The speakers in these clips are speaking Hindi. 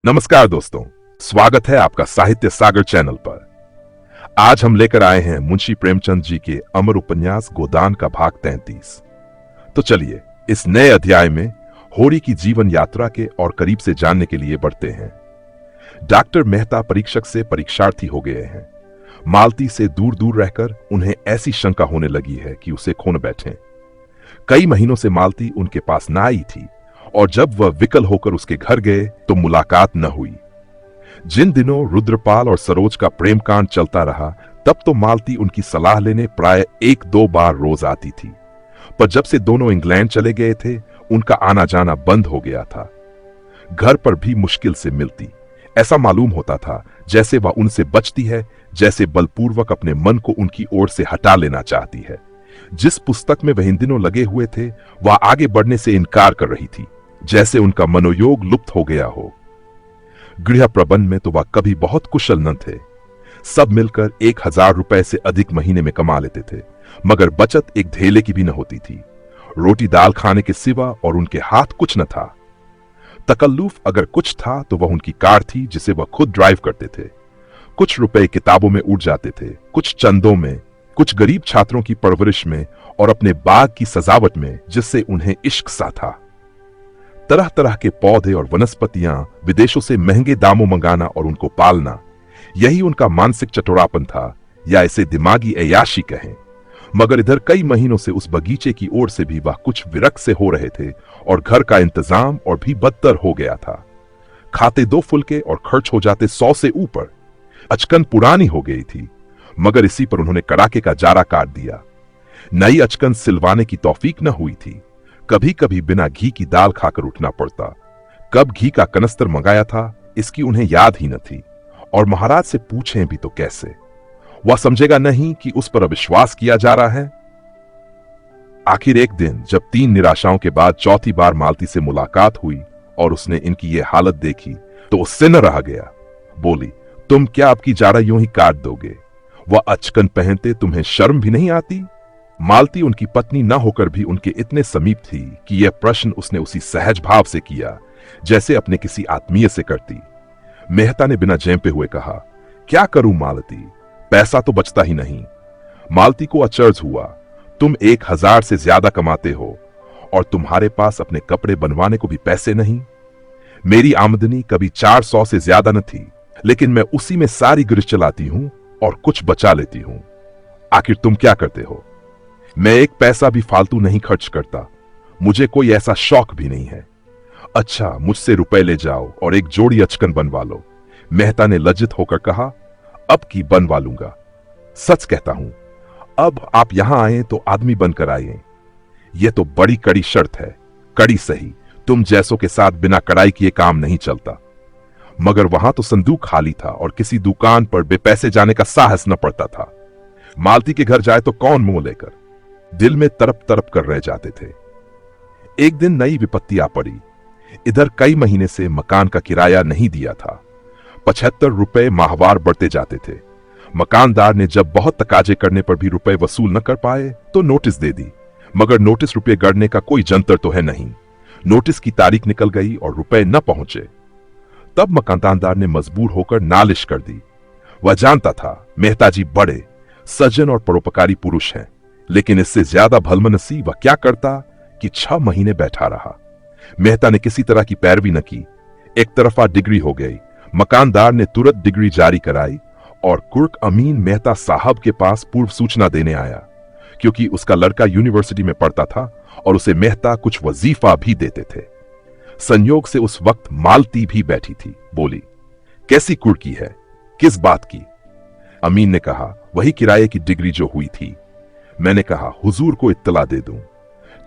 नमस्कार दोस्तों, स्वागत है आपका साहित्य सागर चैनल पर। आज हम लेकर आए हैं मुंशी प्रेमचंद जी के अमर उपन्यास गोदान का भाग 33। तो चलिए इस नए अध्याय में होरी की जीवन यात्रा के और करीब से जानने के लिए बढ़ते हैं। डॉक्टर मेहता परीक्षक से परीक्षार्थी हो गए हैं। मालती से दूर दूर रहकर उन्हें ऐसी शंका होने लगी है कि उसे खो न बैठें। कई महीनों से मालती उनके पास ना आई थी और जब वह विकल होकर उसके घर गए तो मुलाकात न हुई। जिन दिनों रुद्रपाल और सरोज का प्रेम कांड चलता रहा तब तो मालती उनकी सलाह लेने प्राय 1-2 बार रोज आती थी, पर जब से दोनों इंग्लैंड चले गए थे उनका आना जाना बंद हो गया था। घर पर भी मुश्किल से मिलती। ऐसा मालूम होता था जैसे वह उनसे बचती है, जैसे बलपूर्वक अपने मन को उनकी ओर से हटा लेना चाहती है। जिस पुस्तक में वह इन दिनों लगे हुए थे वह आगे बढ़ने से इनकार कर रही थी, जैसे उनका मनोयोग लुप्त हो गया हो। गृह प्रबंध में तो वह कभी बहुत कुशल न थे। सब मिलकर 1000 रुपए से अधिक महीने में कमा लेते थे, मगर बचत एक धेले की भी न होती थी। रोटी दाल खाने के सिवा और उनके हाथ कुछ न था। तकल्लुफ अगर कुछ था तो वह उनकी कार थी जिसे वह खुद ड्राइव करते थे। कुछ रुपए किताबों में उड़ जाते थे, कुछ चंदों में, कुछ गरीब छात्रों की परवरिश में और अपने बाग की सजावट में जिससे उन्हें इश्क सा था। तरह तरह के पौधे और वनस्पतियां विदेशों से महंगे दामों मंगाना और उनको पालना, यही उनका मानसिक चटोरापन था, या इसे दिमागी अय्याशी कहें। मगर इधर कई महीनों से उस बगीचे की ओर से भी वह कुछ विरक्त से हो रहे थे और घर का इंतजाम और भी बदतर हो गया था। खाते 2 फुलके और खर्च हो जाते 100 से ऊपर। अचकन पुरानी हो गई थी, मगर इसी पर उन्होंने कड़ाके का जारा काट दिया। नई अचकन सिलवाने की तौफीक न हुई थी। कभी कभी बिना घी की दाल खाकर उठना पड़ता। कब घी का कनस्तर मंगाया था इसकी उन्हें याद ही न थी, और महाराज से पूछें भी तो कैसे। वह समझेगा नहीं कि उस पर अविश्वास किया जा रहा है। आखिर एक दिन जब 3 निराशाओं के बाद चौथी बार मालती से मुलाकात हुई और उसने इनकी ये हालत देखी तो उससे न रहा गया। बोली, तुम क्या आपकी जारा यूं ही काट दोगे? वह अचकन पहनते तुम्हें शर्म भी नहीं आती? मालती उनकी पत्नी न होकर भी उनके इतने समीप थी कि यह प्रश्न उसने उसी सहज भाव से किया जैसे अपने किसी आत्मीय से करती। मेहता ने बिना झेंपे हुए कहा, क्या करूं मालती, पैसा तो बचता ही नहीं। मालती को अचरज हुआ, तुम 1000 से ज्यादा कमाते हो और तुम्हारे पास अपने कपड़े बनवाने को भी पैसे नहीं। मेरी आमदनी कभी 400 से ज्यादा न थी, लेकिन मैं उसी में सारी गृह चलाती हूं और कुछ बचा लेती हूं। आखिर तुम क्या करते हो? मैं एक पैसा भी फालतू नहीं खर्च करता, मुझे कोई ऐसा शौक भी नहीं है। अच्छा, मुझसे रुपए ले जाओ और एक जोड़ी अचकन बनवा लो। मेहता ने लज्जित होकर कहा, अब की बनवा लूंगा। सच कहता हूं, अब आप यहां आए तो आदमी बनकर आए। यह तो बड़ी कड़ी शर्त है। कड़ी सही, तुम जैसों के साथ बिना कड़ाई किए काम नहीं चलता। मगर वहां तो संदूक खाली था और किसी दुकान पर बेपैसे जाने का साहस न पड़ता था। मालती के घर जाए तो कौन मुंह लेकर? दिल में तरप तरप कर रह जाते थे। एक दिन नई विपत्ति आ पड़ी। इधर कई महीने से मकान का किराया नहीं दिया था। 75 रुपए माहवार बढ़ते जाते थे। मकानदार ने जब बहुत तकाजे करने पर भी रुपए वसूल न कर पाए तो नोटिस दे दी, मगर नोटिस रुपए गढ़ने का कोई जंतर तो है नहीं। नोटिस की तारीख निकल गई और रुपए न पहुंचे। तब मकानदार ने मजबूर होकर नालिश कर दी। वह जानता था मेहता जी बड़े सज्जन और परोपकारी पुरुष हैं, लेकिन इससे ज्यादा भलमनसी वह क्या करता कि 6 महीने बैठा रहा। मेहता ने किसी तरह की पैरवी न की। एक तरफा डिग्री हो गई। मकानदार ने तुरंत डिग्री जारी कराई और कुर्क अमीन मेहता साहब के पास पूर्व सूचना देने आया, क्योंकि उसका लड़का यूनिवर्सिटी में पढ़ता था और उसे मेहता कुछ वजीफा भी देते थे। संयोग से उस वक्त मालती भी बैठी थी। बोली, कैसी कुर्की है, किस बात की? अमीन ने कहा, वही किराए की डिग्री जो हुई थी। मैंने कहा, हुजूर को इत्तला दे दूं।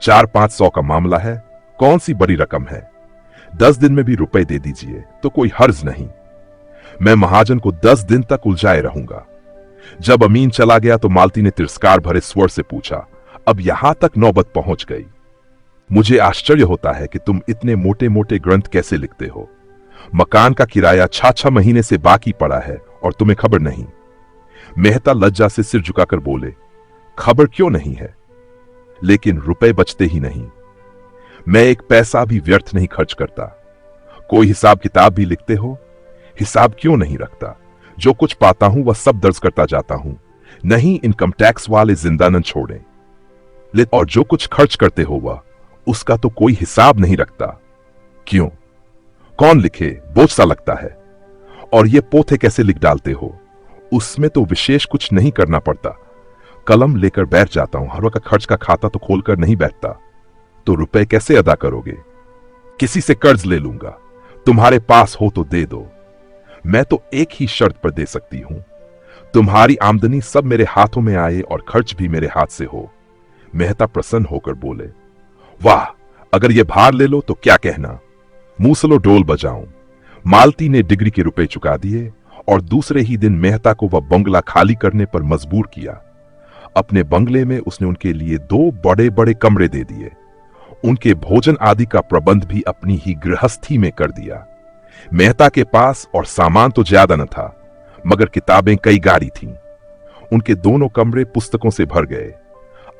400-500 का मामला है, कौन सी बड़ी रकम है। 10 दिन में भी रुपए दे दीजिए तो कोई हर्ज नहीं। मैं महाजन को 10 दिन तक उलझाए रहूंगा। जब अमीन चला गया तो मालती ने तिरस्कार भरे स्वर से पूछा, अब यहां तक नौबत पहुंच गई। मुझे आश्चर्य होता है कि तुम इतने मोटे मोटे ग्रंथ कैसे लिखते हो। मकान का किराया 6 महीने से बाकी पड़ा है और तुम्हें खबर नहीं। मेहता लज्जा से सिर झुकाकर बोले, खबर क्यों नहीं है, लेकिन रुपए बचते ही नहीं। मैं एक पैसा भी व्यर्थ नहीं खर्च करता। कोई हिसाब किताब भी लिखते हो? हिसाब क्यों नहीं रखता? जो कुछ पाता हूं वह सब दर्ज करता जाता हूं। नहीं, इनकम टैक्स वाले जिंदा न छोड़ें। और जो कुछ खर्च करते हो वह, उसका तो कोई हिसाब नहीं रखता। क्यों? कौन लिखे? बोझ सा लगता है। और ये पोथे कैसे लिख डालते हो? उसमें तो विशेष कुछ नहीं करना पड़ता। कलम लेकर बैठ जाता हूं। हर वक्त खर्च का खाता तो खोलकर नहीं बैठता। तो रुपए कैसे अदा करोगे? किसी से कर्ज ले लूंगा। तुम्हारे पास हो तो दे दो। मैं तो एक ही शर्त पर दे सकती हूं, तुम्हारी आमदनी सब मेरे हाथों में आए और खर्च भी मेरे हाथ से हो। मेहता प्रसन्न होकर बोले, वाह, अगर ये भार ले लो तो क्या कहना। मूसलो डोल बजाऊं। मालती ने डिग्री के रुपए चुका दिए और दूसरे ही दिन मेहता को वह बंगला खाली करने पर मजबूर किया। अपने बंगले में उसने उनके लिए 2 बड़े बड़े कमरे दे दिए। उनके भोजन आदि का प्रबंध भी अपनी ही गृहस्थी में कर दिया। मेहता के पास और सामान तो ज्यादा न था, मगर किताबें कई गाड़ी थीं। उनके दोनों कमरे पुस्तकों से भर गए।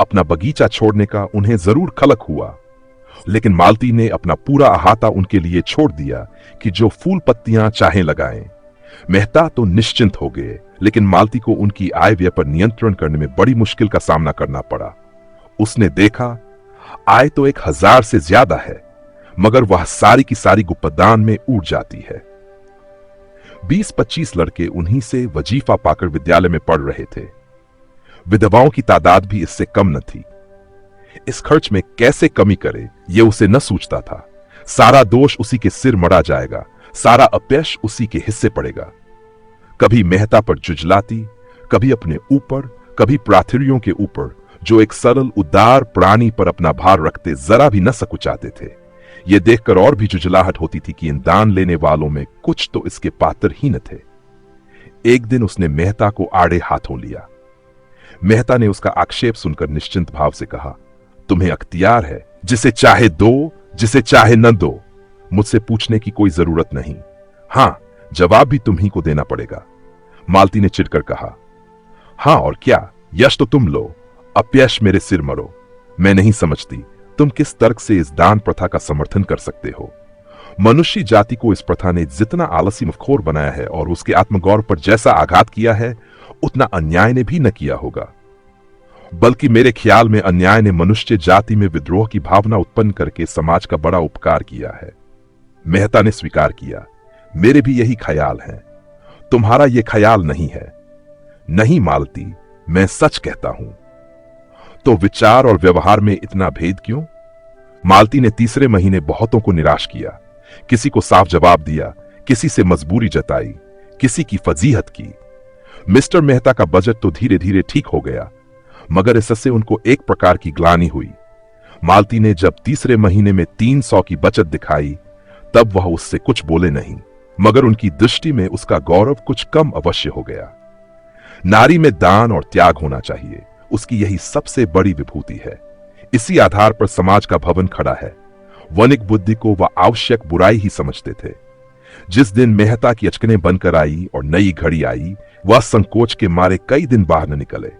अपना बगीचा छोड़ने का उन्हें जरूर खलक हुआ, लेकिन मालती ने अपना पूरा अहाता उनके लिए छोड़ दिया कि जो फूल पत्तियां चाहें लगाएं। मेहता तो निश्चिंत हो गए, लेकिन मालती को उनकी आय व्यय पर नियंत्रण करने में बड़ी मुश्किल का सामना करना पड़ा। उसने देखा, आय तो 1000 से ज्यादा है, मगर वह सारी की सारी गुप्तदान में उड़ जाती है। 20-25 लड़के उन्हीं से वजीफा पाकर विद्यालय में पढ़ रहे थे। विधवाओं की तादाद भी इससे कम न थी। इस खर्च में कैसे कमी करे ये उसे न सूझता था। सारा दोष उसी के सिर मड़ा जाएगा, सारा अपयश उसी के हिस्से पड़ेगा। कभी मेहता पर जुझलाती, कभी अपने ऊपर, कभी प्रार्थरियों के ऊपर, जो एक सरल उदार प्राणी पर अपना भार रखते जरा भी न सकुचाते थे। ये देखकर और भी जुझलाहट होती थी कि इन दान लेने वालों में कुछ तो इसके पात्र ही न थे। एक दिन उसने मेहता को आड़े हाथों लिया। मेहता ने उसका आक्षेप सुनकर निश्चिंत भाव से कहा, तुम्हें अख्तियार है, जिसे चाहे दो, जिसे चाहे न दो। मुझसे पूछने की कोई जरूरत नहीं। हां, जवाब भी तुम्ही को देना पड़ेगा। मालती ने चिढ़कर कहा, हां और क्या, यश तो तुम लो, अपयश मेरे सिर मरो। मैं नहीं समझती तुम किस तर्क से इस दान प्रथा का समर्थन कर सकते हो। मनुष्य जाति को इस प्रथा ने जितना आलसी मखौर बनाया है और उसके आत्मगौरव पर जैसा आघात किया है, उतना अन्याय ने भी न किया होगा। बल्कि मेरे ख्याल में अन्याय ने मनुष्य जाति में विद्रोह की भावना उत्पन्न करके समाज का बड़ा उपकार किया है। मेहता ने स्वीकार किया, मेरे भी यही ख्याल हैं। तुम्हारा यह ख्याल नहीं है। नहीं मालती, मैं सच कहता हूं। तो विचार और व्यवहार में इतना भेद क्यों? मालती ने तीसरे महीने बहुतों को निराश किया। किसी को साफ जवाब दिया, किसी से मजबूरी जताई, किसी की फजीहत की। मिस्टर मेहता का बजट तो धीरे धीरे ठीक हो गया, मगर इससे उनको एक प्रकार की ग्लानि हुई। मालती ने जब तीसरे महीने में 300 की बचत दिखाई, तब वह उससे कुछ बोले नहीं, मगर उनकी दृष्टि में उसका गौरव कुछ कम अवश्य हो गया। नारी में दान और त्याग होना चाहिए, उसकी यही सबसे बड़ी विभूति है। इसी आधार पर समाज का भवन खड़ा है। वनिक बुद्धि को वह आवश्यक बुराई ही समझते थे। जिस दिन मेहता की अचकनें बनकर आई और नई घड़ी आई, वह संकोच के मारे कई दिन बाहर न निकले।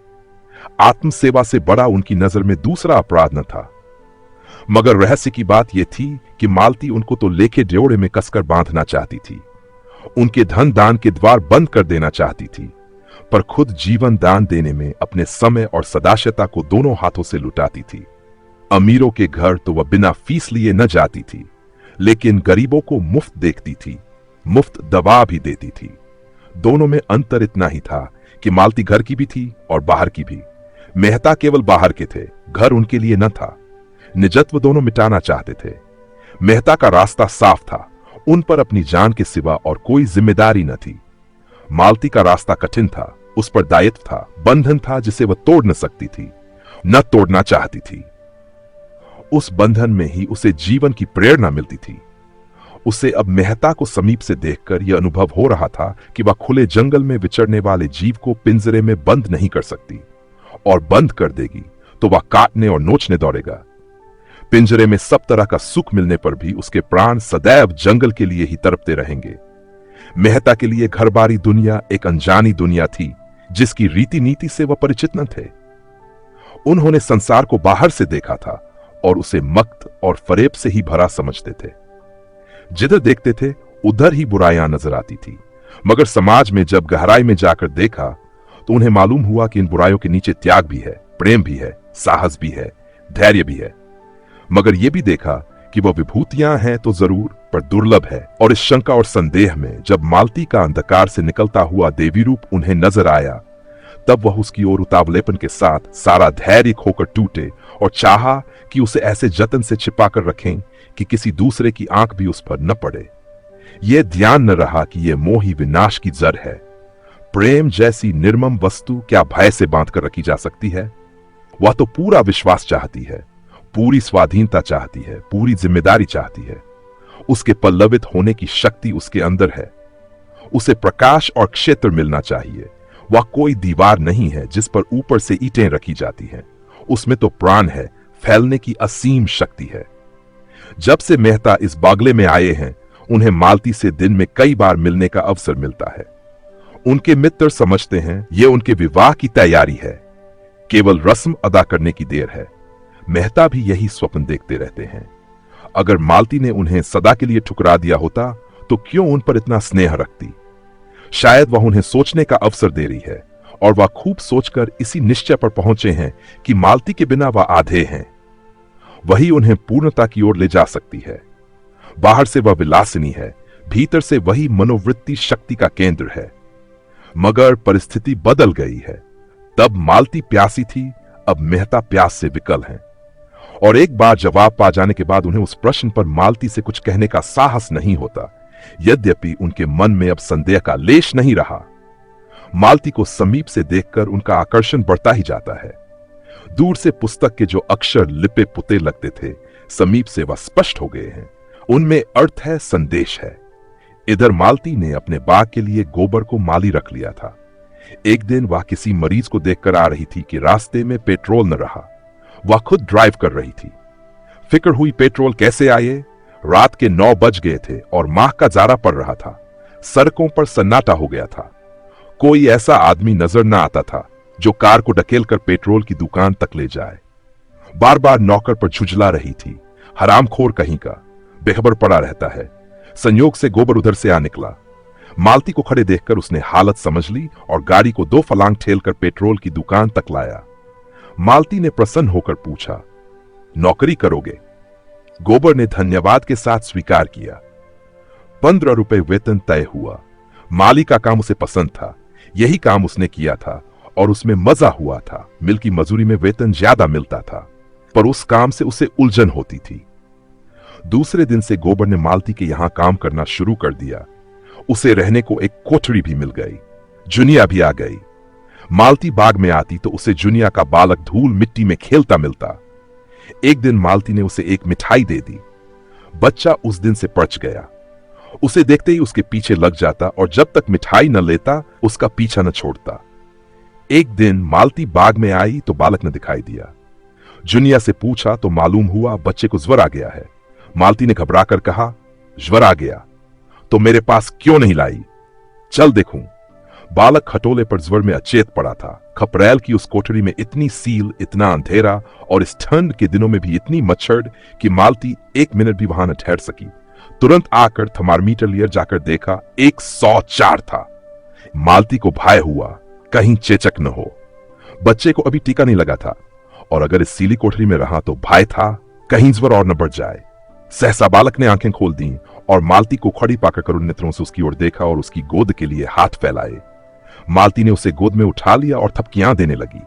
आत्मसेवा से बड़ा उनकी नजर में दूसरा अपराध न था। मगर रहस्य की बात यह थी कि मालती उनको तो लेके ड्योड़े में कसकर बांधना चाहती थी। उनके धन दान के द्वार बंद कर देना चाहती थी, पर खुद जीवन दान देने में अपने समय और सदाशयता को दोनों हाथों से लुटाती थी। अमीरों के घर तो वह बिना फीस लिए न जाती थी, लेकिन गरीबों को मुफ्त देखती थी, मुफ्त दवा भी देती थी। दोनों में अंतर इतना ही था कि मालती घर की भी थी और बाहर की भी। मेहता केवल बाहर के थे, घर उनके लिए न था। निजत्व दोनों मिटाना चाहते थे। मेहता का रास्ता साफ था, उन पर अपनी जान के सिवा और कोई जिम्मेदारी न थी। मालती का रास्ता कठिन था, उस पर दायित्व था, बंधन था जिसे वह तोड़ न सकती थी, न तोड़ना चाहती थी। उस बंधन में ही उसे जीवन की प्रेरणा मिलती थी। उसे अब मेहता को समीप से देखकर यह अनुभव हो रहा था कि वह खुले जंगल में विचरने वाले जीव को पिंजरे में बंद नहीं कर सकती, और बंद कर देगी तो वह काटने और नोचने दौड़ेगा। पिंजरे में सब तरह का सुख मिलने पर भी उसके प्राण सदैव जंगल के लिए ही तड़पते रहेंगे। मेहता के लिए घरबारी दुनिया एक अनजानी दुनिया थी, जिसकी रीति नीति से वह परिचित न थे। उन्होंने संसार को बाहर से देखा था और उसे मक्त और फरेब से ही भरा समझते थे। जिधर देखते थे उधर ही बुराइयां नजर आती थी। मगर समाज में जब गहराई में जाकर देखा तो उन्हें मालूम हुआ कि इन बुराइयों के नीचे त्याग भी है, प्रेम भी है, साहस भी है, धैर्य भी है। मगर यह भी देखा कि वह विभूतियां हैं तो जरूर, पर दुर्लभ है। और इस शंका और संदेह में जब मालती का अंधकार से निकलता हुआ देवी रूप उन्हें नजर आया, तब वह उसकी ओर उतावलेपन के साथ सारा धैर्य खोकर टूटे और चाहा कि उसे ऐसे जतन से छिपाकर रखें कि किसी दूसरे की आंख भी उस पर न पड़े। यह ध्यान न रहा कि यह मोह ही विनाश की जड़ है। प्रेम जैसी निर्मम वस्तु क्या भय से बांधकर रखी जा सकती है? वह तो पूरा विश्वास चाहती है, पूरी स्वाधीनता चाहती है, पूरी जिम्मेदारी चाहती है। उसके पल्लवित होने की शक्ति उसके अंदर है। उसे प्रकाश और क्षेत्र मिलना चाहिए। वह कोई दीवार नहीं है जिस पर ऊपर से ईंटें रखी जाती हैं। उसमें तो प्राण है, फैलने की असीम शक्ति है। जब से मेहता इस बागले में आए हैं, उन्हें मालती से दिन में कई बार मिलने का अवसर मिलता है। उनके मित्र समझते हैं यह उनके विवाह की तैयारी है, केवल रस्म अदा करने की देर है। मेहता भी यही स्वप्न देखते रहते हैं। अगर मालती ने उन्हें सदा के लिए ठुकरा दिया होता तो क्यों उन पर इतना स्नेह रखती? शायद वह उन्हें सोचने का अवसर दे रही है और वह खूब सोचकर इसी निश्चय पर पहुंचे हैं कि मालती के बिना वह आधे हैं। वही उन्हें पूर्णता की ओर ले जा सकती है। बाहर से वह विलासिनी है, भीतर से वही मनोवृत्ति शक्ति का केंद्र है। मगर परिस्थिति बदल गई है। तब मालती प्यासी थी, अब मेहता प्यास से विकल हैं। और एक बार जवाब पा जाने के बाद उन्हें उस प्रश्न पर मालती से कुछ कहने का साहस नहीं होता। यद्यपि उनके मन में अब संदेह का लेश नहीं रहा। मालती को समीप से देखकर उनका आकर्षण बढ़ता ही जाता है। दूर से पुस्तक के जो अक्षर लिपे पुते लगते थे, समीप से वह स्पष्ट हो गए हैं। उनमें अर्थ है, संदेश है। इधर मालती ने अपने बाग के लिए गोबर को माली रख लिया था। एक दिन वह किसी मरीज को देखकर आ रही थी कि रास्ते में पेट्रोल न रहा। वह खुद ड्राइव कर रही थी। फिक्र हुई पेट्रोल कैसे आए। रात के 9 बज गए थे और माह का जारा पड़ रहा था। सड़कों पर सन्नाटा हो गया था। कोई ऐसा आदमी नजर न आता था जो कार को ढकेल कर पेट्रोल की दुकान तक ले जाए। बार बार नौकर पर झुंझला रही थी। हरामखोर कहीं का, बेखबर पड़ा रहता है। संयोग से गोबर उधर से आ निकला। मालती को खड़े देखकर उसने हालत समझ ली और गाड़ी को 2 फलांग ठेलकर पेट्रोल की दुकान तक लाया। मालती ने प्रसन्न होकर पूछा, नौकरी करोगे? गोबर ने धन्यवाद के साथ स्वीकार किया। 15 रुपए वेतन तय हुआ। माली का काम उसे पसंद था। यही काम उसने किया था और उसमें मजा हुआ था। मिल की मजूरी में वेतन ज्यादा मिलता था, पर उस काम से उसे उलझन होती थी। दूसरे दिन से गोबर ने मालती के यहां काम करना शुरू कर दिया। उसे रहने को एक कोठरी भी मिल गई। जुनिया भी आ गई। मालती बाग में आती तो उसे जुनिया का बालक धूल मिट्टी में खेलता मिलता। एक दिन मालती ने उसे एक मिठाई दे दी। बच्चा उस दिन से पच गया। उसे देखते ही उसके पीछे लग जाता और जब तक मिठाई न लेता उसका पीछा न छोड़ता। एक दिन मालती बाग में आई तो बालक न दिखाई दिया। जुनिया से पूछा तो मालूम हुआ बच्चे को ज्वर आ गया है। मालती ने घबराकर कहा, ज्वर आ गया तो मेरे पास क्यों नहीं लाई? चल देखूं। बालक खटोले पर ज्वर में अचेत पड़ा था। खपरेल की उस कोठरी में इतनी सील, इतना अंधेरा और इस ठंड के दिनों में भी इतनी मच्छर कि मालती 1 मिनट भी वहां न ठहर सकी। तुरंत आकर थर्मामीटर लिए जाकर देखा, 104 था। मालती को भय हुआ कहीं चेचक न हो। बच्चे को अभी टीका नहीं लगा था और अगर इस सीली कोठरी में रहा तो भय था कहीं ज्वर और न बढ़ जाए। सहसा बालक ने आंखें खोल दी और मालती को खड़ी पाकर करुण नेत्रों से उसकी ओर देखा और उसकी गोद के लिए हाथ फैलाए। मालती ने उसे गोद में उठा लिया और थपकियां देने लगी।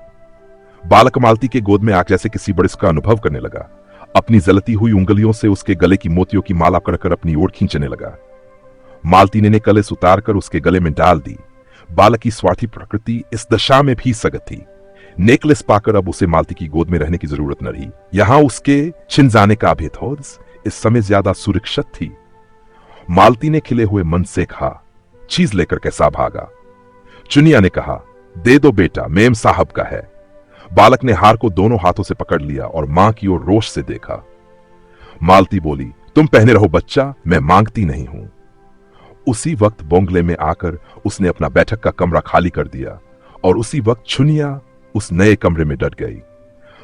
बालक मालती के गोद में आकर जैसे किसी बड़े का अनुभव करने लगा। अपनी जलती हुई उंगलियों से उसके गले की मोतियों की माला कर अपनी ओर खींचने लगा। मालती ने कलेस उतारकर उसके गले में डाल दी। बालक की स्वार्थी प्रकृति इस दशा में भी सगत थी। नेकलेस पाकर अब उसे मालती की गोद में रहने की जरूरत न रही। यहां उसके छिन जाने का अभेद इस समय ज्यादा सुरक्षित थी। मालती ने खिले हुए मन से कहा, चीज लेकर कैसा भागा? चुनिया ने कहा, दे दो बेटा, मेम साहब का है। बालक ने हार को दोनों हाथों से पकड़ लिया और मां की ओर रोष से देखा। मालती बोली, तुम पहने रहो बच्चा, मैं मांगती नहीं हूं। उसी वक्त बोंगले में आकर उसने अपना बैठक का कमरा खाली कर दिया और उसी वक्त चुनिया उस नए कमरे में डट गई।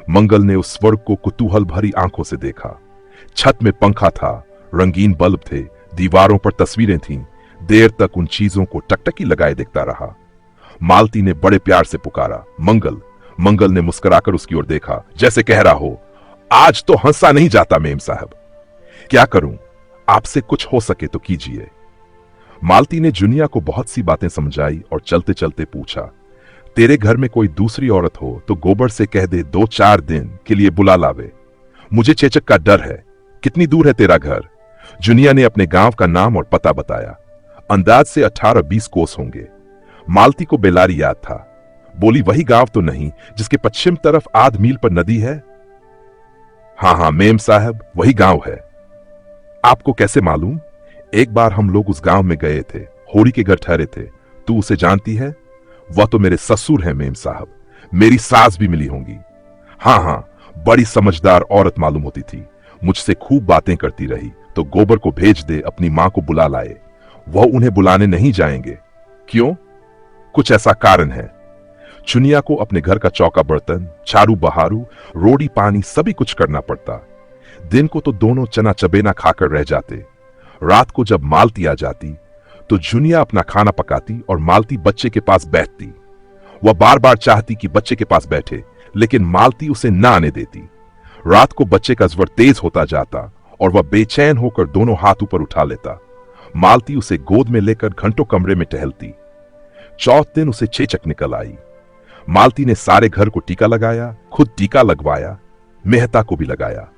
मंगल ने उस स्वर्ग को कुतूहल भरी आंखों से देखा। छत में पंखा था, रंगीन बल्ब थे, दीवारों पर तस्वीरें थीं। देर तक उन चीजों को टकटकी लगाए देखता रहा। मालती ने बड़े प्यार से पुकारा, मंगल। मंगल ने मुस्कुराकर उसकी ओर देखा, जैसे कह रहा हो, आज तो हंसा नहीं जाता मेम साहब। क्या करूं, आपसे कुछ हो सके तो कीजिए। मालती ने जुनिया को बहुत सी बातें समझाई और चलते चलते पूछा, तेरे घर में कोई दूसरी औरत हो तो गोबर से कह दे 2-4 दिन के लिए बुला लावे। मुझे चेचक का डर है। कितनी दूर है तेरा घर? जुनिया ने अपने गांव का नाम और पता बताया। अंदाज से 18-20 कोस होंगे। मालती को बेलारी याद था। बोली, वही गांव तो नहीं जिसके पश्चिम तरफ आध मील पर नदी है? हाँ हाँ मेम साहब, वही गांव है। आपको कैसे मालूम? एक बार हम लोग उस गांव में गए थे, होड़ी के घर ठहरे थे। तू उसे जानती है? वह तो मेरे ससुर है मेम साहब। मेरी सास भी मिली होंगी। हाँ हाँ, बड़ी समझदार औरत मालूम होती थी। मुझसे खूब बातें करती रही। तो गोबर को भेज दे, अपनी मां को बुला लाए। वह उन्हें बुलाने नहीं जाएंगे। क्यों? कुछ ऐसा कारण है। चुनिया को अपने घर का चौका बर्तन, झाड़ू बहारू, रोटी पानी सभी कुछ करना पड़ता। दिन को तो दोनों चना चबेना खाकर रह जाते। रात को जब मालती आ जाती तो जुनिया अपना खाना पकाती और मालती बच्चे के पास बैठती। वह बार बार चाहती कि बच्चे के पास बैठे, लेकिन मालती उसे न आने देती। रात को बच्चे का ज्वर तेज होता जाता और वह बेचैन होकर दोनों हाथ ऊपर उठा लेता। मालती उसे गोद में लेकर घंटों कमरे में टहलती। चौथ दिन उसे चेचक निकल आई। मालती ने सारे घर को टीका लगाया, खुद टीका लगवाया, मेहता को भी लगाया।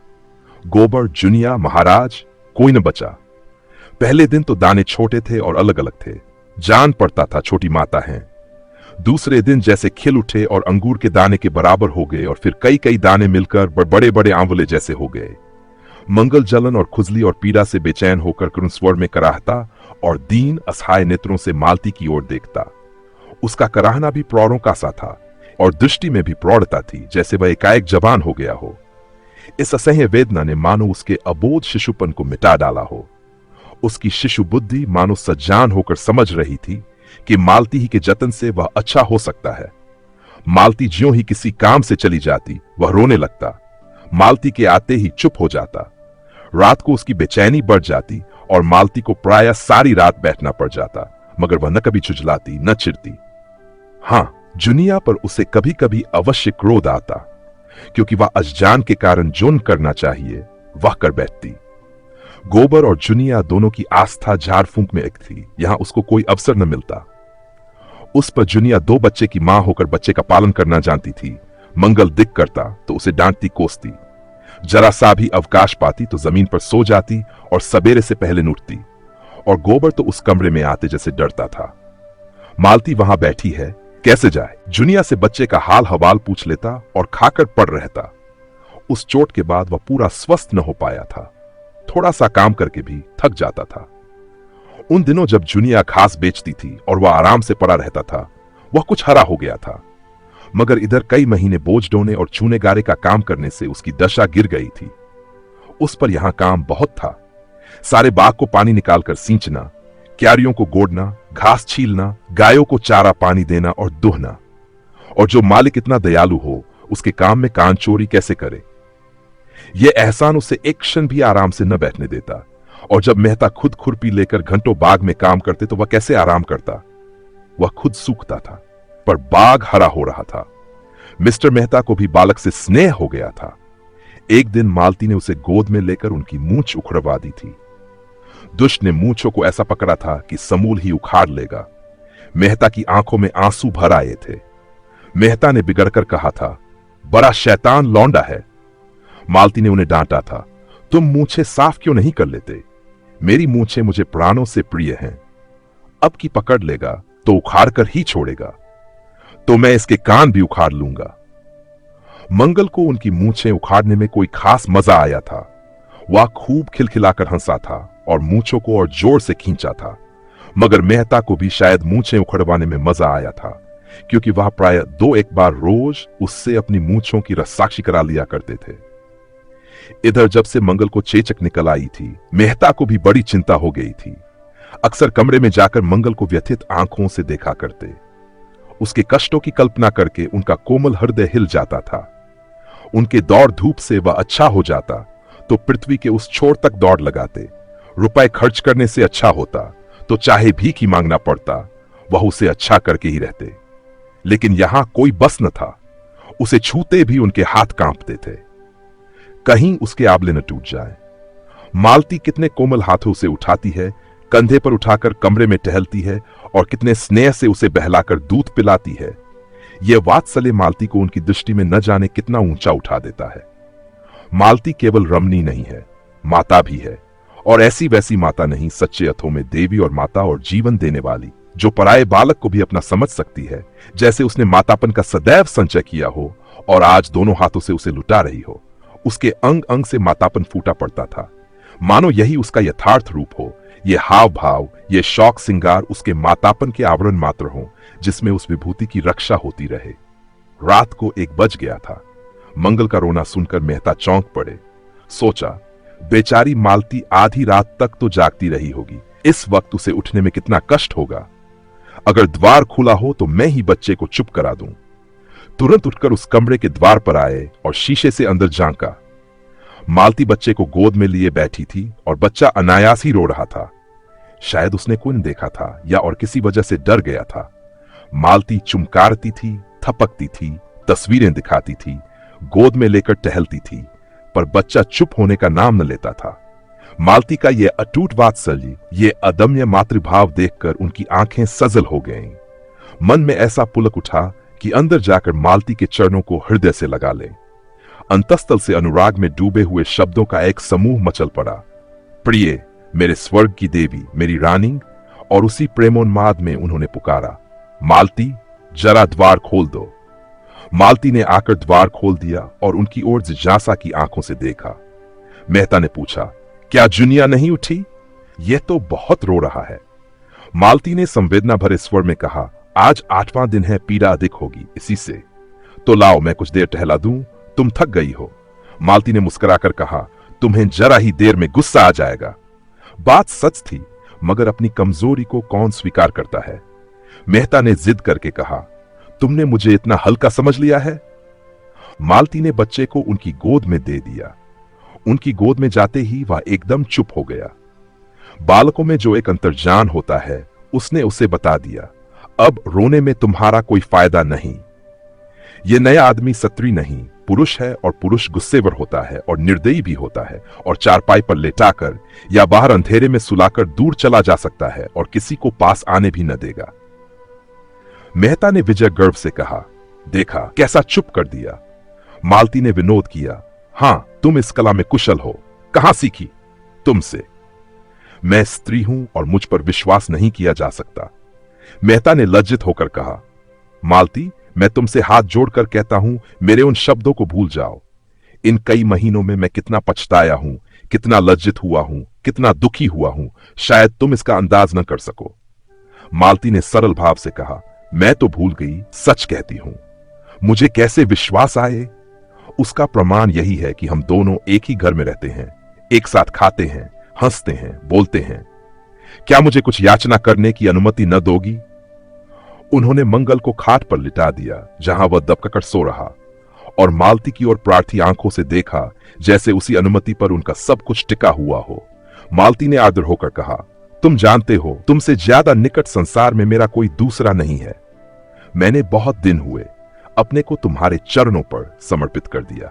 गोबर, जुनिया, महाराज, कोई न बचा। पहले दिन तो दाने छोटे थे और अलग अलग थे। जान पड़ता था छोटी माता हैं। दूसरे दिन जैसे खिल उठे और अंगूर के दाने के बराबर हो गए और फिर कई कई दाने मिलकर बड़े बड़े आंवले जैसे हो गए। मंगल जलन और खुजली और पीड़ा से बेचैन होकर करुण स्वर में कराहता और दीन असहाय नेत्रों से मालती की ओर देखता। उसका कराहना भी प्रौढ़ों का सा था और दृष्टि में भी प्रौढ़ता थी, जैसे वह एकाएक जवान हो गया हो। इस असह्य वेदना ने मानो उसके अबोध शिशुपन को मिटा डाला हो। उसकी शिशु बुद्धि मानो सज्जान होकर समझ रही थी कि मालती ही के जतन से वह अच्छा हो सकता है। मालती ज्यों ही किसी काम से चली जाती, वह रोने लगता। मालती के आते ही चुप हो जाता। रात को उसकी बेचैनी बढ़ जाती और मालती को प्रायः सारी रात बैठना पड़ जाता, मगर वह न कभी झुंझलाती न चिढ़ती। हां, जुनिया पर उसे कभी कभी अवश्य क्रोध आता, क्योंकि वह अजजान के कारण जो न करना चाहिए वह कर बैठती। गोबर और जुनिया दोनों की आस्था झाड़ फूंक में एक थी। यहां उसको कोई अवसर न मिलता। उस पर जुनिया 2 बच्चे की मां होकर बच्चे का पालन करना जानती थी। मंगल दिक करता तो उसे डांटती कोसती। जरा सा भी अवकाश पाती तो जमीन पर सो जाती और सवेरे से पहले न उठती। और गोबर तो उस कमरे में आते जैसे डरता था। मालती वहां बैठी है, कैसे जाए? जुनिया से बच्चे का हाल हवाल पूछ लेता और खाकर पड़ रहता। उस चोट के बाद वह पूरा स्वस्थ न हो पाया था। थोड़ा सा काम करके भी थक जाता था। उन दिनों जब जुनिया घास बेचती थी और वह आराम से पड़ा रहता था, वह कुछ हरा हो गया था। मगर इधर कई महीने बोझ ढोने और चूने गारे का काम करने से उसकी दशा गिर गई थी। उस पर यहां काम बहुत था। सारे बाग को पानी निकालकर सींचना, क्यारियों को गोड़ना, घास छीलना, गायों को चारा पानी देना और दुहना। और जो मालिक इतना दयालु हो, उसके काम में कान चोरी कैसे करे? यह एहसान उसे एक क्षण भी आराम से न बैठने देता। और जब मेहता खुद खुरपी लेकर घंटों बाग में काम करते तो वह कैसे आराम करता? वह खुद सूखता था, पर बाग हरा हो रहा था। मिस्टर मेहता को भी बालक से स्नेह हो गया था। एक दिन मालती ने उसे गोद में लेकर उनकी मूंछ उखड़वा दी थी। दुष्ट ने मूंछों को ऐसा पकड़ा था कि समूल ही उखाड़ लेगा। मेहता की आंखों में आंसू भर आए थे। मेहता ने बिगड़कर कहा था, बड़ा शैतान लौंडा है। मालती ने उन्हें डांटा था, तुम मूंछें साफ क्यों नहीं कर लेते? मेरी मूंछें मुझे प्राणों से प्रिय हैं। अब की पकड़ लेगा तो उखाड़ कर ही छोड़ेगा, तो मैं इसके कान भी उखाड़ लूंगा। मंगल को उनकी मूंछें उखाड़ने में कोई खास मजा आया था। वह खूब खिलखिलाकर हंसा था और मूंछों को और जोर से खींचा था। मगर मेहता को भी शायद मूंछें उखड़वाने में मजा आया था, क्योंकि वह प्राय 2-1 बार रोज उससे अपनी मूंछों की रस्साक्षी करा लिया करते थे। इधर जब से मंगल को चेचक निकल आई थी, मेहता को भी बड़ी चिंता हो गई थी। अक्सर कमरे में जाकर मंगल को व्यथित आंखों से देखा करते। उसके कष्टों की कल्पना करके उनका कोमल हृदय हिल जाता था। उनके दौड़ धूप से वह अच्छा हो जाता तो पृथ्वी के उस छोर तक दौड़ लगाते। रुपए खर्च करने से अच्छा होता तो चाहे भीख ही मांगना पड़ता, वह उसे अच्छा करके ही रहते। लेकिन यहां कोई बस न था। उसे छूते भी उनके हाथ कांपते थे, कहीं उसके आबले न टूट जाए। मालती कितने कोमल हाथों से उठाती है, कंधे पर उठाकर कमरे में टहलती है और कितने स्नेह से उसे बहलाकर दूध पिलाती है। यह वात्सल्य मालती को उनकी दृष्टि में न जाने कितना ऊंचा उठा देता है। मालती केवल रमणी नहीं है, माता भी है, और ऐसी वैसी माता नहीं, सच्चे अर्थों में देवी और माता, और जीवन देने वाली, जो पराये बालक को भी अपना समझ सकती है, जैसे उसने मातापन का सदैव संचय किया हो और आज दोनों हाथों से उसे लुटा रही हो। उसके अंग अंग से मातापन फूटा पड़ता था, मानो यही उसका यथार्थ रूप हो। ये हाव भाव, ये शौक सिंगार उसके मातापन के आवरण मात्र हो, जिसमें उस विभूति की रक्षा होती रहे। रात को 1 बज गया था। मंगल का रोना सुनकर मेहता चौंक पड़े। सोचा, बेचारी मालती आधी रात तक तो जागती रही होगी, इस वक्त उसे उठने में कितना कष्ट होगा। अगर द्वार खुला हो तो मैं ही बच्चे को चुप करा दूं। तुरंत उठकर उस कमरे के द्वार पर आए और शीशे से अंदर झांका। मालती बच्चे को गोद में लिए बैठी थी और बच्चा अनायास ही रो रहा था। शायद उसने कोई न देखा था या और किसी वजह से डर गया था। मालती चुमकारती थी, थपकती थी, तस्वीरें दिखाती थी, गोद में लेकर टहलती थी, पर बच्चा चुप होने का नाम न लेता था। मालती का यह अटूट वात्सल्य, ये अदम्य मातृभाव देखकर उनकी आंखें सजल हो गईं। मन में ऐसा पुलक उठा कि अंदर जाकर मालती के चरणों को हृदय से लगा ले। अंतस्तल से अनुराग में डूबे हुए शब्दों का एक समूह मचल पड़ा। प्रिय, मेरे स्वर्ग की देवी, मेरी रानी। और उसी प्रेमोन्माद में उन्होंने पुकारा, मालती, जरा द्वार खोल दो। मालती ने आकर द्वार खोल दिया और उनकी ओर जिज्ञासा की आंखों से देखा। मेहता ने पूछा, क्या जुनिया नहीं उठी? यह तो बहुत रो रहा है। मालती ने संवेदना भरे स्वर में कहा, आज 8वां दिन है, पीड़ा अधिक होगी इसी से। तो लाओ मैं कुछ देर टहला दूं, तुम थक गई हो। मालती ने मुस्कुराकर कहा, तुम्हें जरा ही देर में गुस्सा आ जाएगा। बात सच थी, मगर अपनी कमजोरी को कौन स्वीकार करता है। मेहता ने जिद करके कहा, तुमने मुझे इतना हल्का समझ लिया है? मालती ने बच्चे को उनकी गोद में दे दिया। उनकी गोद में जाते ही वह एकदम चुप हो गया। बालकों में जो एक अंतर्ज्ञान होता है, उसने उसे बता दिया, अब रोने में तुम्हारा कोई फायदा नहीं। यह नया आदमी सत्री नहीं, पुरुष है, और पुरुष गुस्सेवर होता है और निर्दयी भी होता है, और चारपाई पर लेटाकर या बाहर अंधेरे में सुलाकर दूर चला जा सकता है और किसी को पास आने भी न देगा। मेहता ने विजय गर्व से कहा, देखा कैसा चुप कर दिया। मालती ने विनोद किया, हां, तुम इस कला में कुशल हो, कहां सीखी? तुमसे। मैं स्त्री हूं और मुझ पर विश्वास नहीं किया जा सकता। मेहता ने लज्जित होकर कहा, मालती, मैं तुमसे हाथ जोड़कर कहता हूं, मेरे उन शब्दों को भूल जाओ। इन कई महीनों में मैं कितना पछताया हूं, कितना लज्जित हुआ हूं, कितना दुखी हुआ हूं, शायद तुम इसका अंदाज न कर सको। मालती ने सरल भाव से कहा, मैं तो भूल गई, सच कहती हूं। मुझे कैसे विश्वास आए? उसका प्रमाण यही है कि हम दोनों एक ही घर में रहते हैं, एक साथ खाते हैं, हंसते हैं, बोलते हैं। क्या मुझे कुछ याचना करने की अनुमति न दोगी? उन्होंने मंगल को खाट पर लिटा दिया, जहां वह दबकर सो रहा, और मालती की ओर प्रार्थी आंखों से देखा, जैसे उसी अनुमति पर उनका सब कुछ टिका हुआ हो। मालती ने आदर होकर कहा, तुम जानते हो, तुमसे ज्यादा निकट संसार में मेरा कोई दूसरा नहीं है। मैंने बहुत दिन हुए अपने को तुम्हारे चरणों पर समर्पित कर दिया।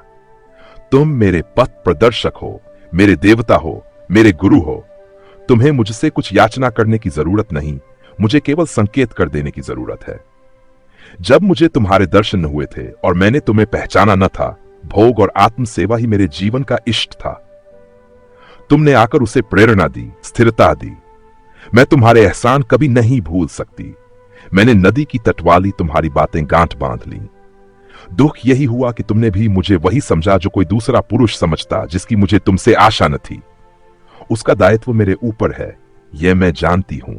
तुम मेरे पथ प्रदर्शक हो, मेरे देवता हो, मेरे गुरु हो। तुम्हें मुझसे कुछ याचना करने की जरूरत नहीं, मुझे केवल संकेत कर देने की जरूरत है। जब मुझे तुम्हारे दर्शन न हुए थे और मैंने तुम्हें पहचाना न था, भोग और आत्म सेवा ही मेरे जीवन का इष्ट था। तुमने आकर उसे प्रेरणा दी, स्थिरता दी। मैं तुम्हारे एहसान कभी नहीं भूल सकती। मैंने नदी की तटवाली तुम्हारी बातें गांठ बांध ली। दुख यही हुआ कि तुमने भी मुझे वही समझा जो कोई दूसरा पुरुष समझता, जिसकी मुझे तुमसे आशा न थी। उसका दायित्व मेरे ऊपर है, यह मैं जानती हूं,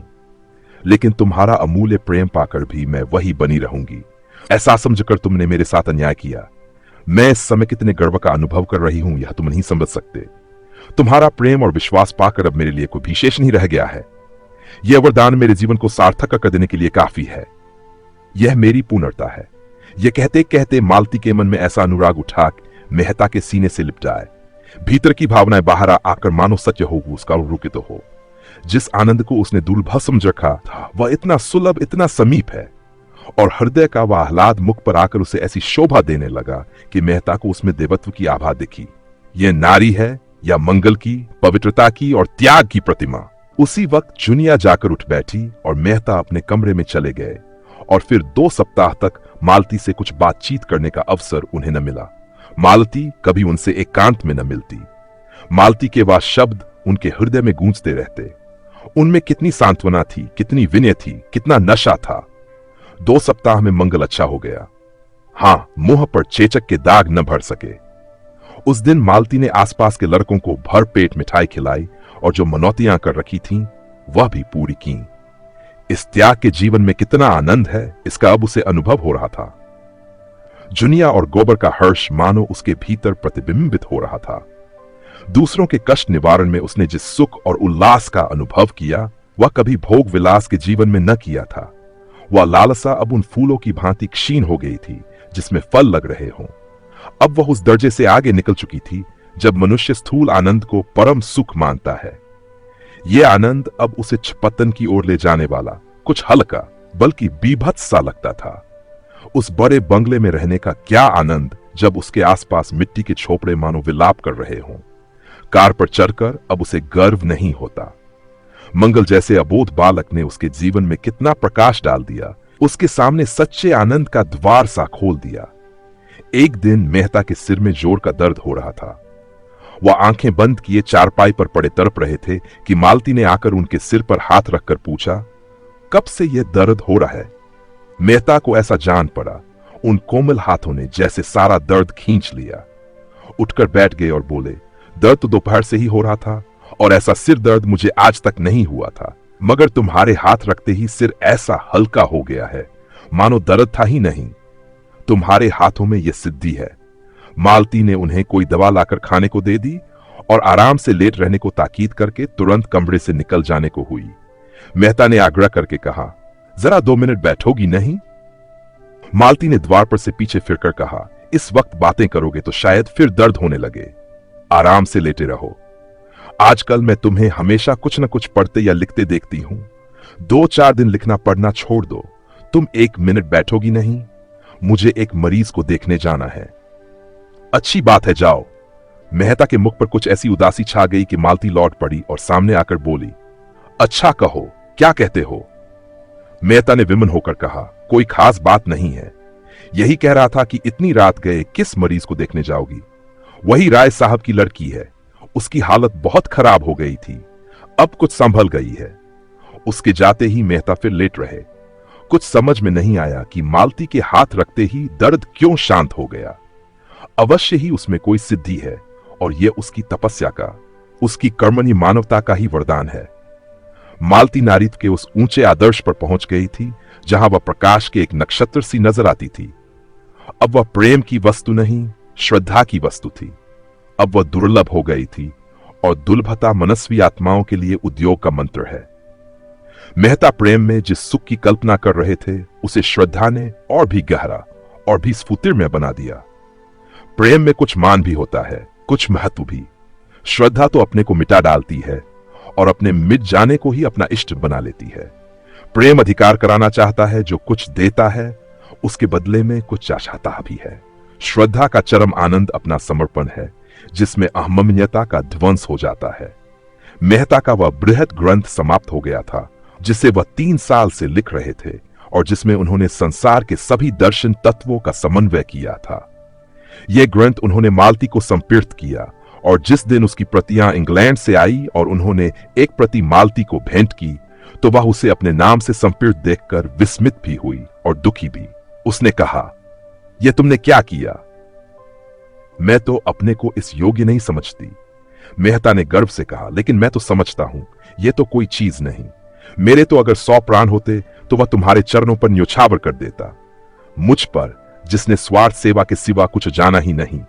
लेकिन तुम्हारा अमूल्य प्रेम पाकर भी मैं वही बनी रहूंगी। ऐसा समझकर तुमने मेरे साथ अन्याय किया। मैं इस समय कितने गर्व का अनुभव कर रही हूं, यह तुम नहीं समझ सकते। तुम्हारा प्रेम और विश्वास पाकर अब मेरे लिए कोई विशेष नहीं रह गया है। यह वरदान मेरे जीवन को सार्थक कर देने के लिए काफी है। यह मेरी पूर्णता है। यह कहते कहते मालती के मन में ऐसा अनुराग उठा, मेहता के सीने से लिपट जाए। भीतर की भावनाएं बाहर आकर मानो सत्य हो उसका रुकित हो। जिस आनंद को उसने दुर्लभ समझ रखा था वह इतना सुलभ, इतना समीप है, और हृदय का वह आह्लाद मुख पर आकर उसे ऐसी शोभा देने लगा कि मेहता को उसमें देवत्व की आभा दिखी। यह नारी है या मंगल की, पवित्रता की और त्याग की प्रतिमा। उसी वक्त जुनिया जाकर उठ बैठी और मेहता अपने कमरे में चले गए, और फिर 2 सप्ताह तक मालती से कुछ बातचीत करने का अवसर उन्हें न मिला। मालती कभी उनसे एकांत में न मिलती। मालती के वह शब्द उनके हृदय में गूंजते रहते। उनमें कितनी सांत्वना थी, कितनी विनय थी, कितना नशा था। 2 सप्ताह में मंगल अच्छा हो गया। हां, मुंह पर चेचक के दाग न भर सके। उस दिन मालती ने आसपास के लड़कों को भर पेट मिठाई खिलाई और जो मनौतियां कर रखी थीं, वह भी पूरी की। इस त्याग के जीवन में कितना आनंद है, इसका अब उसे अनुभव हो रहा था। जुनिया और गोबर का हर्ष मानो उसके भीतर प्रतिबिंबित हो रहा था। दूसरों के कष्ट निवारण में उसने जिस सुख और उल्लास का अनुभव किया, वह कभी भोग विलास के जीवन में न किया था। वह लालसा अब उन फूलों की भांति क्षीण हो गई थी जिसमें फल लग रहे हों। अब वह उस दर्जे से आगे निकल चुकी थी जब मनुष्य स्थूल आनंद को परम सुख मानता है। यह आनंद अब उसे पतन की ओर ले जाने वाला, कुछ हल्का बल्कि बीभत्स सा लगता था। उस बड़े बंगले में रहने का क्या आनंद जब उसके आसपास मिट्टी के झोपड़े मानो विलाप कर रहे हों। कार पर चढ़कर अब उसे गर्व नहीं होता। मंगल जैसे अबोध बालक ने उसके जीवन में कितना प्रकाश डाल दिया, उसके सामने सच्चे आनंद का द्वार सा खोल दिया। एक दिन मेहता के सिर में जोर का दर्द हो रहा था। वह आंखें बंद किए चारपाई पर पड़े तड़प रहे थे कि मालती ने आकर उनके सिर पर हाथ रखकर पूछा, कब से यह दर्द हो रहा है? मेहता को ऐसा जान पड़ा, उन कोमल हाथों ने जैसे सारा दर्द खींच लिया। उठकर बैठ गए और बोले, दर्द तो दोपहर से ही हो रहा था और ऐसा सिर दर्द मुझे आज तक नहीं हुआ था, मगर तुम्हारे हाथ रखते ही सिर ऐसा हल्का हो गया है मानो दर्द था ही नहीं। तुम्हारे हाथों में यह सिद्धि है। मालती ने उन्हें कोई दवा लाकर खाने को दे दी और आराम से लेट रहने को ताकीद करके तुरंत कमरे से निकल जाने को हुई। मेहता ने आग्रह करके कहा, जरा 2 मिनट बैठोगी नहीं? मालती ने द्वार पर से पीछे फिरकर कहा, इस वक्त बातें करोगे तो शायद फिर दर्द होने लगे। आराम से लेटे रहो। आजकल मैं तुम्हें हमेशा कुछ न कुछ पढ़ते या लिखते देखती हूं। 2-4 दिन लिखना पढ़ना छोड़ दो। तुम 1 मिनट बैठोगी नहीं? मुझे एक मरीज को देखने जाना है। अच्छी बात है, जाओ। मेहता के मुख पर कुछ ऐसी उदासी छा गई कि मालती लौट पड़ी और सामने आकर बोली, अच्छा कहो, क्या कहते हो? मेहता ने विमन होकर कहा, कोई खास बात नहीं है। यही कह रहा था कि इतनी रात गए किस मरीज को देखने जाओगी? वही राय साहब की लड़की है। उसकी हालत बहुत खराब हो गई थी, अब कुछ संभल गई है। उसके जाते ही मेहता फिर लेट रहे। कुछ समझ में नहीं आया कि मालती के हाथ रखते ही दर्द क्यों शांत हो गया। अवश्य ही उसमें कोई सिद्धि है और यह उसकी तपस्या का, उसकी कर्मणी मानवता का ही वरदान है। मालती नारीत्व के उस ऊंचे आदर्श पर पहुंच गई थी जहां वह प्रकाश के एक नक्षत्र सी नजर आती थी। अब वह प्रेम की वस्तु नहीं, श्रद्धा की वस्तु थी। अब वह दुर्लभ हो गई थी और दुर्लभता मनस्वी आत्माओं के लिए उद्योग का मंत्र है। मेहता प्रेम में जिस सुख की कल्पना कर रहे थे, उसे श्रद्धा ने और भी गहरा और भी स्फूर्तिमय बना दिया। प्रेम में कुछ मान भी होता है, कुछ महत्व भी। श्रद्धा तो अपने को मिटा डालती है और अपने मिट जाने को ही अपना इष्ट बना लेती है। प्रेम अधिकार कराना चाहता है, जो कुछ देता है उसके बदले में कुछ चाहता भी है। श्रद्धा का चरम आनंद अपना समर्पण है, जिसमें अहमन्यता का ध्वंस हो जाता है। मेहता का वह बृहद ग्रंथ समाप्त हो गया था जिसे वह 3 साल से लिख रहे थे और जिसमें उन्होंने संसार के सभी दर्शन तत्वों का समन्वय किया था। यह ग्रंथ उन्होंने मालती को संप्रेषित किया और जिस दिन उसकी प्रतियां इंग्लैंड से आई और उन्होंने एक प्रति मालती को भेंट की, तो वह उसे अपने नाम से संप्रेषित देखकर विस्मित भी हुई और दुखी भी। उसने कहा, यह तुमने क्या किया? मैं तो अपने को इस योग्य नहीं समझती। मेहता ने गर्व से कहा, लेकिन मैं तो समझता हूं, यह तो कोई चीज नहीं। मेरे तो अगर 100 प्राण होते तो वह तुम्हारे चरणों पर न्योछावर कर देता। मुझ पर, जिसने स्वार्थ सेवा के सिवा कुछ जाना ही नहीं,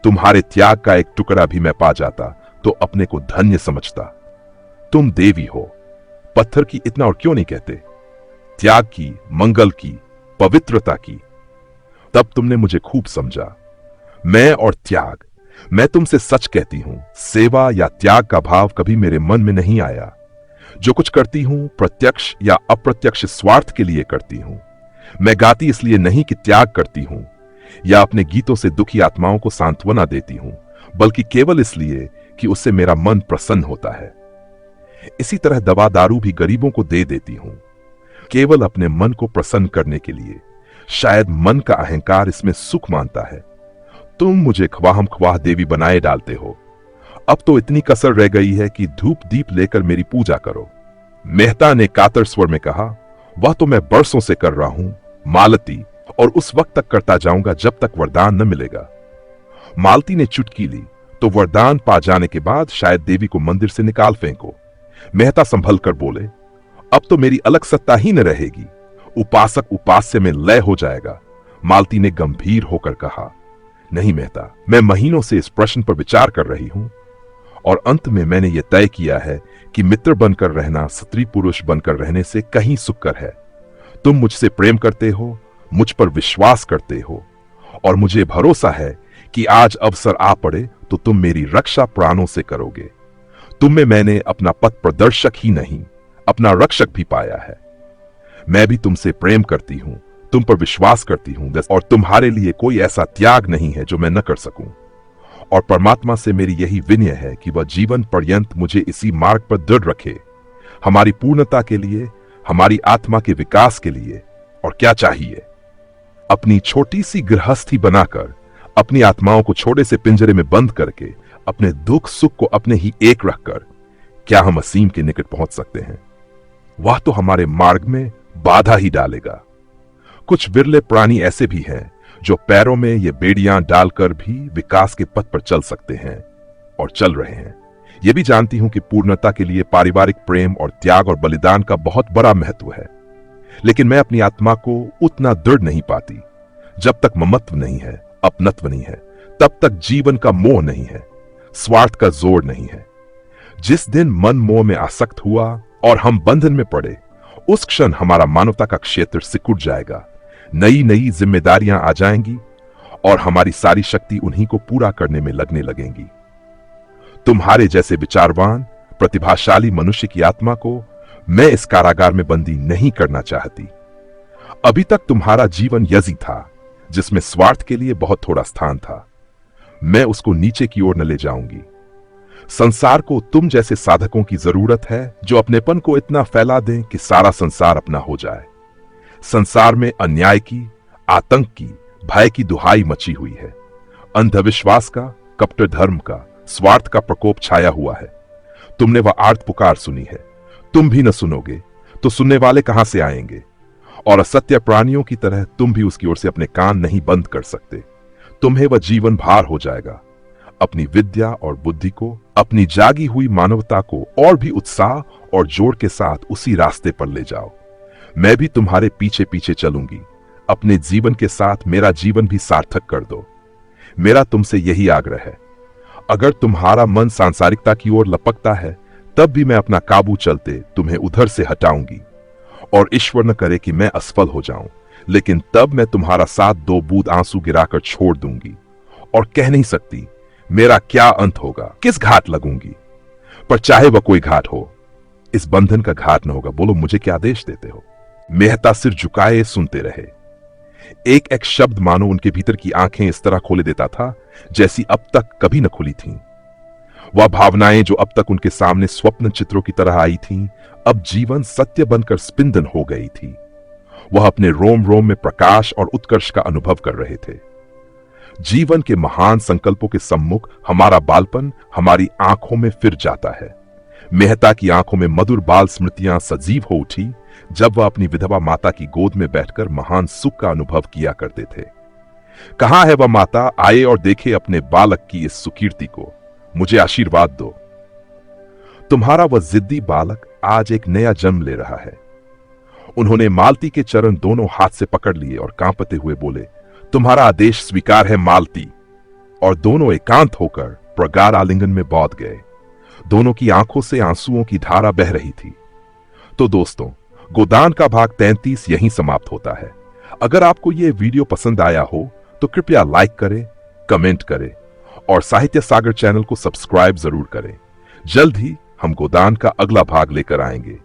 तुम्हारे त्याग का एक टुकड़ा भी मैं पा जाता तो अपने को धन्य समझता। तुम देवी हो, पत्थर की इतना और क्यों नहीं कहते? त्याग की, मंगल की, पवित्रता की। तब तुमने मुझे खूब समझा। मैं और त्याग, मैं तुमसे सच कहती हूं, सेवा या त्याग का भाव कभी मेरे मन में नहीं आया। जो कुछ करती हूं प्रत्यक्ष या अप्रत्यक्ष स्वार्थ के लिए करती हूं। मैं गाती इसलिए नहीं कि त्याग करती हूं या अपने गीतों से दुखी आत्माओं को सांत्वना देती हूं, बल्कि केवल इसलिए कि उससे मेरा मन प्रसन्न होता है। इसी तरह दवा दारू भी गरीबों को दे देती हूं, केवल अपने मन को प्रसन्न करने के लिए। शायद मन का अहंकार इसमें सुख मानता है। तुम मुझे ख्वाहम ख्वाह देवी बनाए डालते हो। अब तो इतनी कसर रह गई है कि धूप दीप लेकर मेरी पूजा करो। मेहता ने कातर स्वर में कहा, वह तो मैं बरसों से कर रहा हूं मालती, और उस वक्त तक करता जाऊंगा जब तक वरदान न मिलेगा। मालती ने चुटकी ली तो वरदान पा जाने के बाद शायद देवी को मंदिर से निकाल फेंको। मेहता संभल कर बोले, अब तो मेरी अलग सत्ता ही न रहेगी, उपासक उपास्य में लय हो जाएगा। मालती ने गंभीर होकर कहा, नहीं मेहता, मैं महीनों से इस प्रश्न पर विचार कर रही हूं और अंत में मैंने यह तय किया है कि मित्र बनकर रहना स्त्री पुरुष बनकर रहने से कहीं सुखकर है। तुम मुझसे प्रेम करते हो, मुझ पर विश्वास करते हो, और मुझे भरोसा है कि आज अवसर आ पड़े तो तुम मेरी रक्षा प्राणों से करोगे। तुम में मैंने अपना पथ प्रदर्शक ही नहीं, अपना रक्षक भी पाया है। मैं भी तुमसे प्रेम करती हूं, तुम पर विश्वास करती हूं, और तुम्हारे लिए कोई ऐसा त्याग नहीं है जो मैं न कर सकूं। और परमात्मा से मेरी यही विनय है कि वह जीवन पर्यंत मुझे इसी मार्ग पर दृढ़ रखे, हमारी पूर्णता के लिए, हमारी आत्मा के विकास के लिए। और क्या चाहिए? अपनी छोटी सी गृहस्थी बनाकर, अपनी आत्माओं को छोटे से पिंजरे में बंद करके, अपने दुख सुख को अपने ही एक रखकर क्या हम असीम के निकट पहुंच सकते हैं? वह तो हमारे मार्ग में बाधा ही डालेगा। कुछ विरले प्राणी ऐसे भी हैं जो पैरों में ये बेड़ियां डालकर भी विकास के पथ पर चल सकते हैं और चल रहे हैं। यह भी जानती हूं कि पूर्णता के लिए पारिवारिक प्रेम और त्याग और बलिदान का बहुत बड़ा महत्व है, लेकिन मैं अपनी आत्मा को उतना दृढ़ नहीं पाती। जब तक ममत्व नहीं है, अपनत्व नहीं है, तब तक जीवन का मोह नहीं है, स्वार्थ का जोर नहीं है। जिस दिन मन मोह में आसक्त हुआ और हम बंधन में पड़े, उस क्षण हमारा मानवता का क्षेत्र सिकुड़ जाएगा। नई नई जिम्मेदारियां आ जाएंगी और हमारी सारी शक्ति उन्हीं को पूरा करने में लगने लगेंगी। तुम्हारे जैसे विचारवान, प्रतिभाशाली मनुष्य की आत्मा को मैं इस कारागार में बंदी नहीं करना चाहती। अभी तक तुम्हारा जीवन यजी था, जिसमें स्वार्थ के लिए बहुत थोड़ा स्थान था। मैं उसको नीचे की ओर न ले जाऊंगी। संसार को तुम जैसे साधकों की जरूरत है जो अपनेपन को इतना फैला दें कि सारा संसार अपना हो जाए। संसार में अन्याय की, आतंक की, भय की दुहाई मची हुई है। अंधविश्वास का, कपट धर्म का, स्वार्थ का प्रकोप छाया हुआ है। तुमने वह आर्त पुकार सुनी है, तुम भी न सुनोगे तो सुनने वाले कहां से आएंगे? और असत्य प्राणियों की तरह तुम भी उसकी ओर से अपने कान नहीं बंद कर सकते। तुम्हें वह जीवन भार हो जाएगा। अपनी विद्या और बुद्धि को, अपनी जागी हुई मानवता को और भी उत्साह और जोर के साथ उसी रास्ते पर ले जाओ। मैं भी तुम्हारे पीछे पीछे चलूंगी। अपने जीवन के साथ मेरा जीवन भी सार्थक कर दो। मेरा तुमसे यही आग्रह है। अगर तुम्हारा मन सांसारिकता की ओर लपकता है, तब भी मैं अपना काबू चलते तुम्हें उधर से हटाऊंगी। और ईश्वर न करे कि मैं असफल हो जाऊं, लेकिन तब मैं तुम्हारा साथ दो बूंद आंसू गिराकर छोड़ दूंगी और कह नहीं सकती मेरा क्या अंत होगा, किस घाट लगूंगी। पर चाहे वह कोई घाट हो, इस बंधन का घाट न होगा। बोलो, मुझे क्या आदेश देते हो? मेहता सिर झुकाए सुनते रहे। एक एक शब्द मानो उनके भीतर की आंखें इस तरह खोले देता था जैसी अब तक कभी न खुली थीं। वह भावनाएं जो अब तक उनके सामने स्वप्न चित्रों की तरह आई थीं, अब जीवन सत्य बनकर स्पिंदन हो गई थी। वह अपने रोम रोम में प्रकाश और उत्कर्ष का अनुभव कर रहे थे। जीवन के महान संकल्पों के सम्मुख हमारा बालपन हमारी आंखों में फिर जाता है। मेहता की आंखों में मधुर बाल स्मृतियां सजीव हो उठी जब वह अपनी विधवा माता की गोद में बैठकर महान सुख का अनुभव किया करते थे। कहां है वह माता? आए और देखे अपने बालक की इस सुकीर्ति को। मुझे आशीर्वाद दो। तुम्हारा वह जिद्दी बालक आज एक नया जन्म ले रहा है। उन्होंने मालती के चरण दोनों हाथ से पकड़ लिए और कांपते हुए बोले, तुम्हारा आदेश स्वीकार है मालती। और दोनों एकांत होकर प्रगाढ़ आलिंगन में बौध गए। दोनों की आंखों से आंसुओं की धारा बह रही थी। तो दोस्तों, गोदान का भाग 33 यहीं समाप्त होता है। अगर आपको यह वीडियो पसंद आया हो तो कृपया लाइक करें, कमेंट करें और साहित्य सागर चैनल को सब्सक्राइब जरूर करें। जल्द ही हम गोदान का अगला भाग लेकर आएंगे।